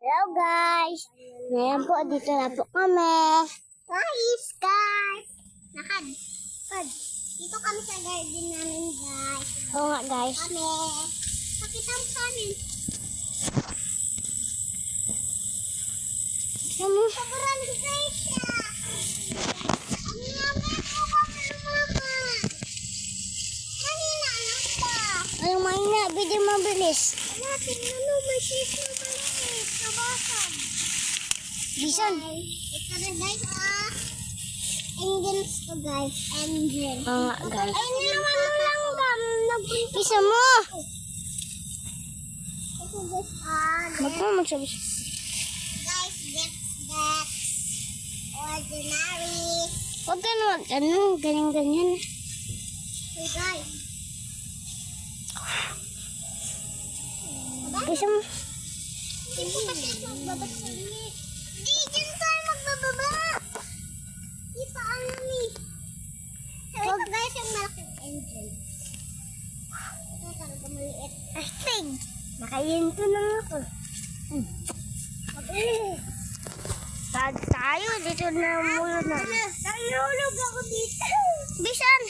Hello guys! Ngayon po, dito na po kami. Guys! Nakad! Dito kami sa garden namin guys. Oo nga guys. Pakita mo sa amin. Sobrang guys siya. Ang namin po kami lumaman. Mahina na pa. Anong mahina? Bidi mabilis. Tingnan mo, may shake na maliit. Nabasag. Bisan. Ito na guys Angels to guys. Angel. Guys. Ay, naman mo lang Bisa mo. Ito guys Magsabi siya. guys, that's ordinary. Huwag ka naman, ganyan. Hey guys. Bisa mo. Hindi po kasi magbaba sa inyo. Hindi, dyan tayo magbababa. Di pa alam eh. So, ito guys yung malaking angel. Ito talaga maliit. Astig! Nakayin ko lang ako. Tayo, dito na muna na. Nahulog ako dito. Bisan!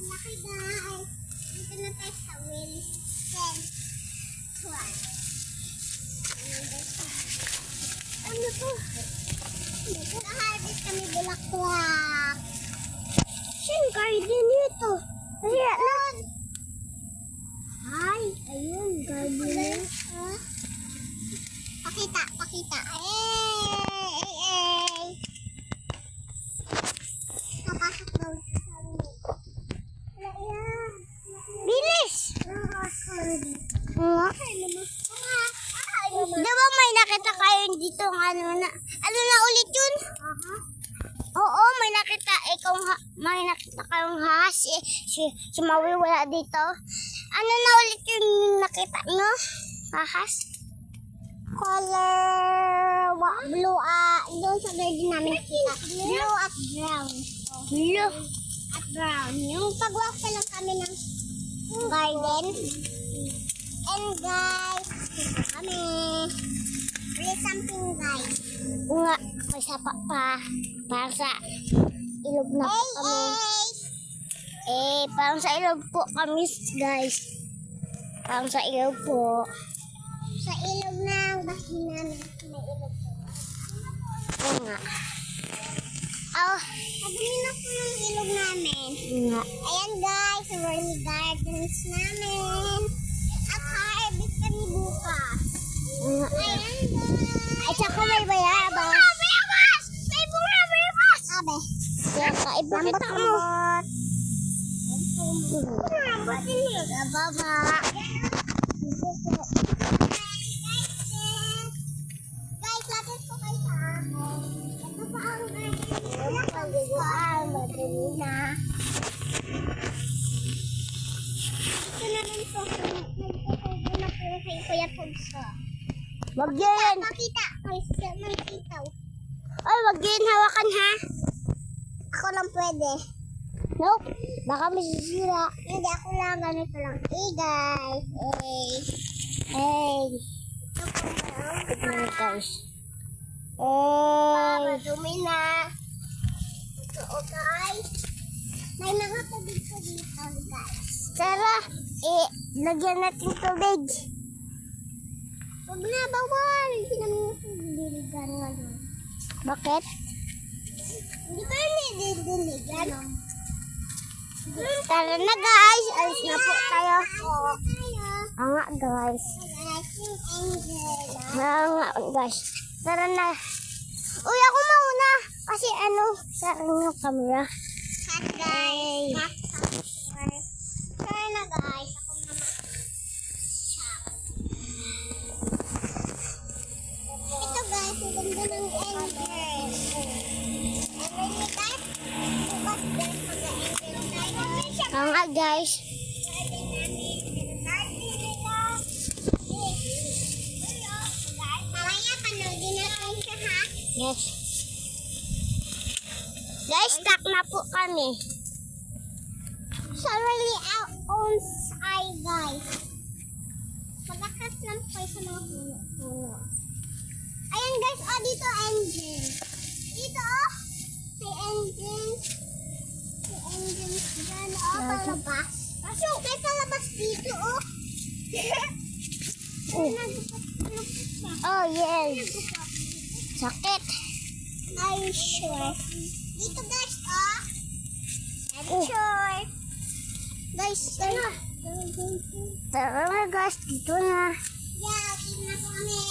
Laki guys. Dito na tayo sa Wilson. Ano to? Naka-harvest kami bulaklak. Saan garden ito? Kaya lang. Ay, ayun, garden. Pakita. Napasok daw sa loob. Wala yan. Bilis! Oo. Di ba may nakita kayo dito ano na ulit yun? Oo, may nakita may nakita kayong has. Si Maui wala dito. Ano na ulit yung nakita nyo? Ahas? Color blue doon sa garden namin nakita. Blue at brown. Blue. At brown. Yung pag-walk pa lang kami ng garden. And guys, dito kami. Really something guys. Nga, may sapa pa. Parang sa ilog na po kami. Parang sa ilog po kami, guys. Parang sa ilog po. Sa ilog ng bahin namin. May ilog po. Oo nga. Sabi na po yung ilog namin. Nga. Ayan guys, wormy gardens namin. At harvest kami bukas. Nga. Ayan guys. At saka may bayabas. Bayabas! May bunga bayabas! Abe. Kaya kaipakita mo. Lambot din yun. Baba. Guys, lapit po kayo sa akin. Ito pa ang Pagiguan, madali na. ito na rin po. Nagkukubo na po kay Kuya Pugso. Wag yan. Makita. Ay, makitaw. Ay, wag yan hawakan ha. Ako lang pwede. Nope. Baka masisira. Hindi, ako lang. Ganito lang. Guys. Hey. Ito po. Tignan guys. Madumi na. Ito, guys. May mga tubig ko dito, guys. Tara, lagyan natin tubig. Huwag na, bawal. Hindi namin diligan ngayon. Bakit? Hindi ba yun diligan? Tara na guys, alis na po tayo. Tayo. Nga guys. Guys, yung angel. Nga guys. Tara na. Uy, ako mauna. Kasi sarang yung camera. Cut, guys. Tara na, guys. Ako naman. Ito, guys. Ang ganda ng angel. Every guys, bukas din mag-angel tayo. Nga guys. Mamaya, panoodin natin siya, ha? Yes. Guys, stuck na po kami. Sa really own eye, guys. lang po kayo sa mga puno. Ayan guys, oh dito engine. Dito oh, may engine. May engine dyan, oh, palabas. Pasok, may palabas dito, oh. Oh, yes. Sakit. Are you sure? Dito guys, oh. Are you sure? Guys, tara. Tara na guys, dito na. Yeah, tingnan ko kami.